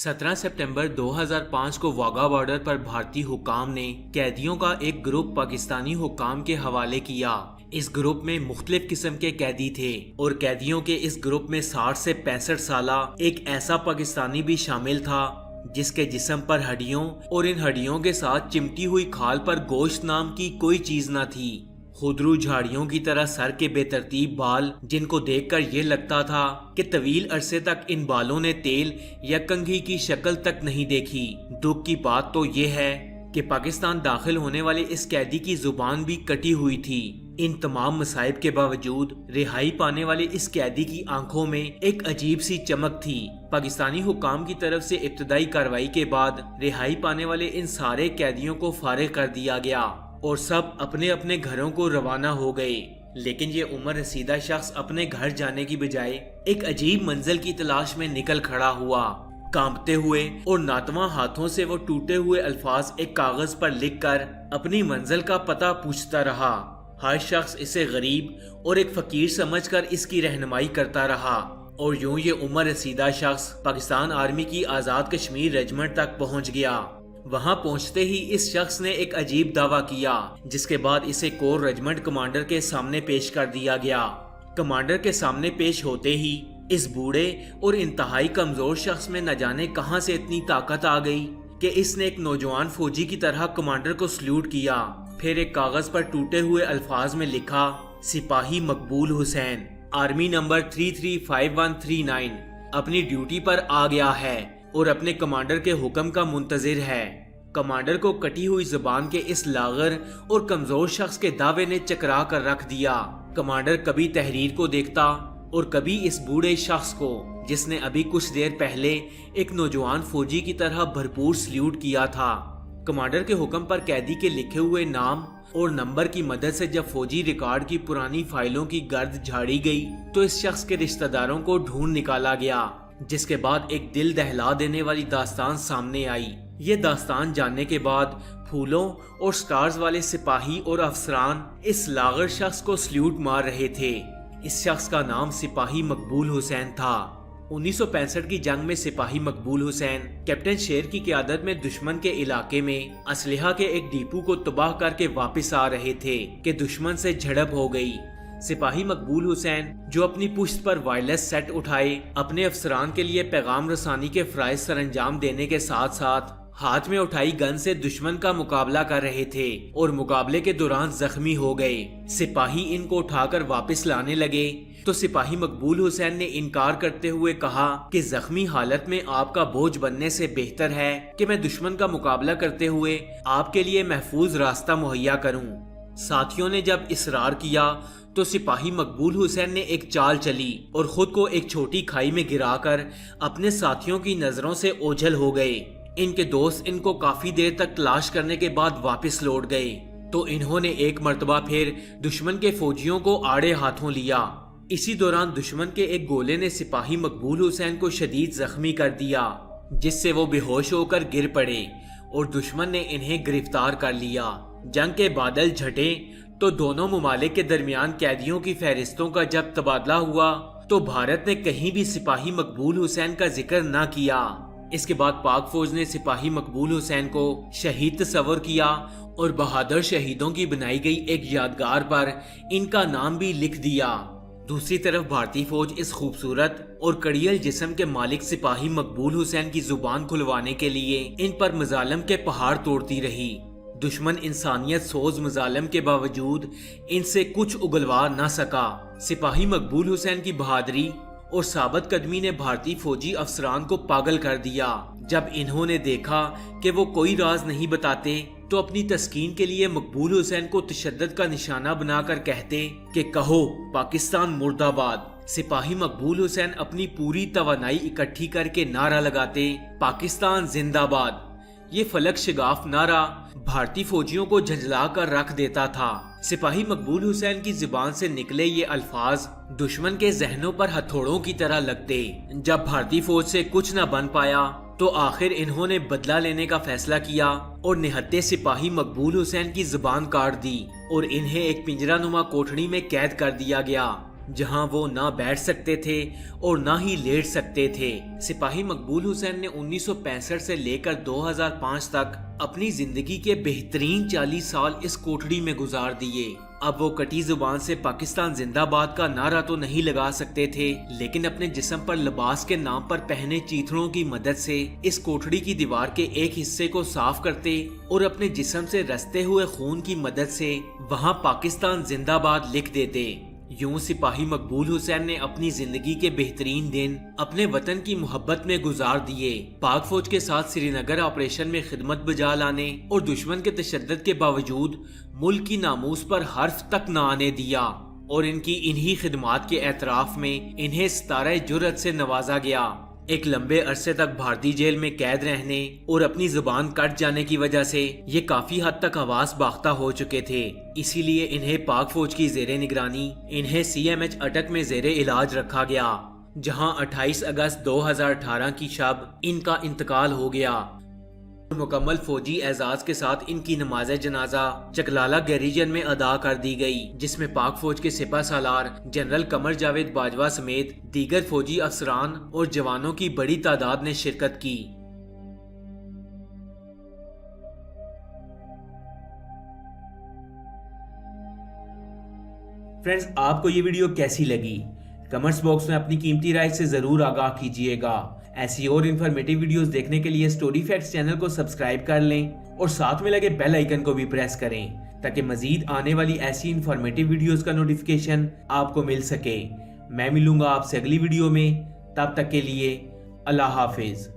17 सितंबर 2005 को वाघा बॉर्डर पर भारतीय हुक्काम ने कैदियों का एक ग्रुप पाकिस्तानी हुक्काम के हवाले किया। इस ग्रुप में मुख्तलिफ किस्म के कैदी थे और कैदियों के इस ग्रुप में 60 से 65 साला एक ऐसा पाकिस्तानी भी शामिल था जिसके जिस्म पर हड्डियों और इन हड्डियों के साथ चिमटी हुई खाल पर गोश्त नाम की कोई चीज न थी। खुदरू झाड़ियों की तरह सर के बेतरतीब बाल, जिनको देखकर ये लगता था कि तवील अरसे तक इन बालों ने तेल या कंघी की शक्ल तक नहीं देखी। दुख की बात तो ये है कि पाकिस्तान दाखिल होने वाले इस कैदी की जुबान भी कटी हुई थी। इन तमाम मसाइब के बावजूद रिहाई पाने वाले इस कैदी की आंखों में एक अजीब सी चमक थी। पाकिस्तानी हुक्काम की तरफ से इब्तदाई कार्रवाई के बाद रिहाई पाने वाले इन सारे कैदियों को फारिग कर दिया गया और सब अपने अपने घरों को रवाना हो गए। लेकिन ये उम्र रसीदा शख्स अपने घर जाने की बजाय एक अजीब मंजिल की तलाश में निकल खड़ा हुआ। कांपते हुए और नातवा हाथों से वो टूटे हुए अल्फाज एक कागज पर लिखकर अपनी मंजिल का पता पूछता रहा। हर शख्स इसे गरीब और एक फकीर समझकर इसकी रहनुमाई करता रहा और यूं ये उम्र रसीदा शख्स पाकिस्तान आर्मी की आजाद कश्मीर रेजिमेंट तक पहुंच गया। वहां पहुंचते ही इस शख्स ने एक अजीब दावा किया, जिसके बाद इसे कोर रेजिमेंट कमांडर के सामने पेश कर दिया गया। कमांडर के सामने पेश होते ही इस बूढ़े और इंतहाई कमजोर शख्स में न जाने कहां से इतनी ताकत आ गई कि इसने एक नौजवान फौजी की तरह कमांडर को सल्यूट किया। फिर एक कागज पर टूटे हुए अल्फाज में लिखा, सिपाही मकबूल हुसैन, आर्मी नंबर 335139 अपनी ड्यूटी पर आ गया है और अपने कमांडर के हुक्म का मुंतजिर है। कमांडर को कटी हुई जुबान के इस लागर और कमजोर शख्स के दावे ने चकरा कर रख दिया। कमांडर कभी तहरीर को देखता और कभी इस बूढ़े शख्स को, जिसने अभी कुछ देर पहले एक नौजवान फौजी की तरह भरपूर सल्यूट किया था। कमांडर के हुक्म पर कैदी के लिखे हुए नाम और नंबर की मदद से जब फौजी रिकॉर्ड की पुरानी फाइलों की गर्द झाड़ी गई तो इस शख्स के रिश्तेदारों को ढूंढ निकाला गया, जिसके बाद एक दिल दहला देने वाली दास्तान सामने आई। ये दास्तान जानने के बाद फूलों और स्टार्स वाले सिपाही और अफसरान इस लागर शख्स को सल्यूट मार रहे थे। इस शख्स का नाम सिपाही मकबूल हुसैन था। 1965 की जंग में सिपाही मकबूल हुसैन कैप्टन शेर की क़यादत में दुश्मन के इलाके में असलहा के एक डिपो को तबाह करके वापस आ रहे थे कि दुश्मन से झड़प हो गई। सिपाही मकबूल हुसैन, जो अपनी पुश्त पर वायरलेस सेट उठाए अपने अफसरान के लिए पैगाम रसानी के फराइज सरंजाम देने के साथ साथ हाथ में उठाई गन से दुश्मन का मुकाबला कर रहे थे और मुकाबले के दौरान जख्मी हो गए। सिपाही इनको उठाकर वापस लाने लगे तो सिपाही मकबूल हुसैन ने इनकार करते हुए कहा कि जख्मी हालत में आपका बोझ बनने से बेहतर है कि मैं दुश्मन का मुकाबला करते हुए आपके लिए महफूज रास्ता मुहैया करूं। साथियों ने जब इसरार किया तो सिपाही मकबूल हुसैन ने एक चाल चली और खुद को एक छोटी खाई में गिराकर अपने साथियों की नजरों से ओझल हो गए। इनके दोस्त इनको काफी देर तक तलाश करने के बाद वापस लौट गए तो इन्होंने एक मर्तबा फिर दुश्मन के फौजियों को आड़े हाथों लिया। इसी दौरान दुश्मन के एक गोले ने सिपाही मकबूल हुसैन को शदीद जख्मी कर दिया, जिससे वो बेहोश होकर गिर पड़े और दुश्मन ने इन्हें गिरफ्तार कर लिया। जंग के बादल झटे तो दोनों मुमालिक के दरमियान कैदियों की फहरिस्तों का जब तबादला हुआ तो भारत ने कहीं भी सिपाही मकबूल हुसैन का जिक्र न किया। इसके बाद पाक फौज ने सिपाही मकबूल हुसैन को शहीद तस्वर किया और बहादुर शहीदों की बनाई गई एक यादगार पर इनका नाम भी लिख दिया। दूसरी तरफ भारतीय फौज इस खूबसूरत और कड़ियल जिस्म के मालिक सिपाही मकबूल हुसैन की जुबान खुलवाने के लिए इन पर मजालम के पहाड़ तोड़ती रही। दुश्मन इंसानियत सोज मजालम के बावजूद इनसे कुछ उगलवा न सका। सिपाही मकबूल हुसैन की बहादुरी और साबित कदमी ने भारतीय फौजी अफसरान को पागल कर दिया। जब इन्होंने देखा कि वो कोई राज नहीं बताते तो अपनी तस्कीन के लिए मकबूल हुसैन को तशद्दुद का निशाना बनाकर कहते कि कहो पाकिस्तान मुर्दाबाद। सिपाही मकबूल हुसैन अपनी पूरी तवानाई इकट्ठी करके नारा लगाते, पाकिस्तान जिंदाबाद। ये फलक शिगाफ नारा भारतीय फौजियों को झंझला कर रख देता था। सिपाही मकबूल हुसैन की जुबान से निकले ये अल्फाज दुश्मन के जहनों पर हथौड़ों की तरह लगते। जब भारतीय फौज से कुछ न बन पाया तो आखिर इन्होंने बदला लेने का फैसला किया और निहत्ते सिपाही मकबूल हुसैन की जुबान काट दी और इन्हें एक पिंजरानुमा कोठड़ी में कैद कर दिया गया। جہاں وہ نہ بیٹھ سکتے تھے اور نہ ہی لیٹ سکتے تھے۔ سپاہی مقبول حسین نے 1965 سے لے کر 2005 تک اپنی زندگی کے بہترین 40 سال اس کوٹھڑی میں گزار دیے۔ اب وہ کٹی زبان سے پاکستان زندہ باد کا نعرہ تو نہیں لگا سکتے تھے، لیکن اپنے جسم پر لباس کے نام پر پہنے چیتھڑوں کی مدد سے اس کوٹھڑی کی دیوار کے ایک حصے کو صاف کرتے اور اپنے جسم سے رستے ہوئے خون کی مدد سے وہاں پاکستان زندہ باد لکھ دیتے۔ یوں سپاہی مقبول حسین نے اپنی زندگی کے بہترین دن اپنے وطن کی محبت میں گزار دیے۔ پاک فوج کے ساتھ سری نگر آپریشن میں خدمت بجا لانے اور دشمن کے تشدد کے باوجود ملک کی ناموس پر حرف تک نہ آنے دیا، اور ان کی انہی خدمات کے اعتراف میں انہیں ستارہ جرأت سے نوازا گیا۔ ایک لمبے عرصے تک بھارتی جیل میں قید رہنے اور اپنی زبان کٹ جانے کی وجہ سے یہ کافی حد تک حواس باختہ ہو چکے تھے، اسی لیے انہیں پاک فوج کی زیر نگرانی انہیں CMH اٹک میں زیر علاج رکھا گیا، جہاں 28 اگست 2018 کی شب ان کا انتقال ہو گیا۔ مکمل فوجی اعزاز کے ساتھ ان کی نماز جنازہ چکلالہ گیریجن میں ادا کر دی گئی، جس میں پاک فوج کے سپہ سالار جنرل قمر جاوید باجوہ سمیت دیگر فوجی افسران اور جوانوں کی بڑی تعداد نے شرکت کی۔ فرینڈز، آپ کو یہ ویڈیو کیسی لگی؟ کمنٹس باکس میں اپنی قیمتی رائے سے ضرور آگاہ کیجیے گا۔ ایسی اور انفارمیٹیو ویڈیوز دیکھنے کے لیے سٹوری فیکٹس چینل کو سبسکرائب کر لیں اور ساتھ میں لگے بیل آئیکن کو بھی پریس کریں تاکہ مزید آنے والی ایسی انفارمیٹیو ویڈیوز کا نوٹیفیکیشن آپ کو مل سکے۔ میں ملوں گا آپ سے اگلی ویڈیو میں، تب تک کے لیے اللہ حافظ۔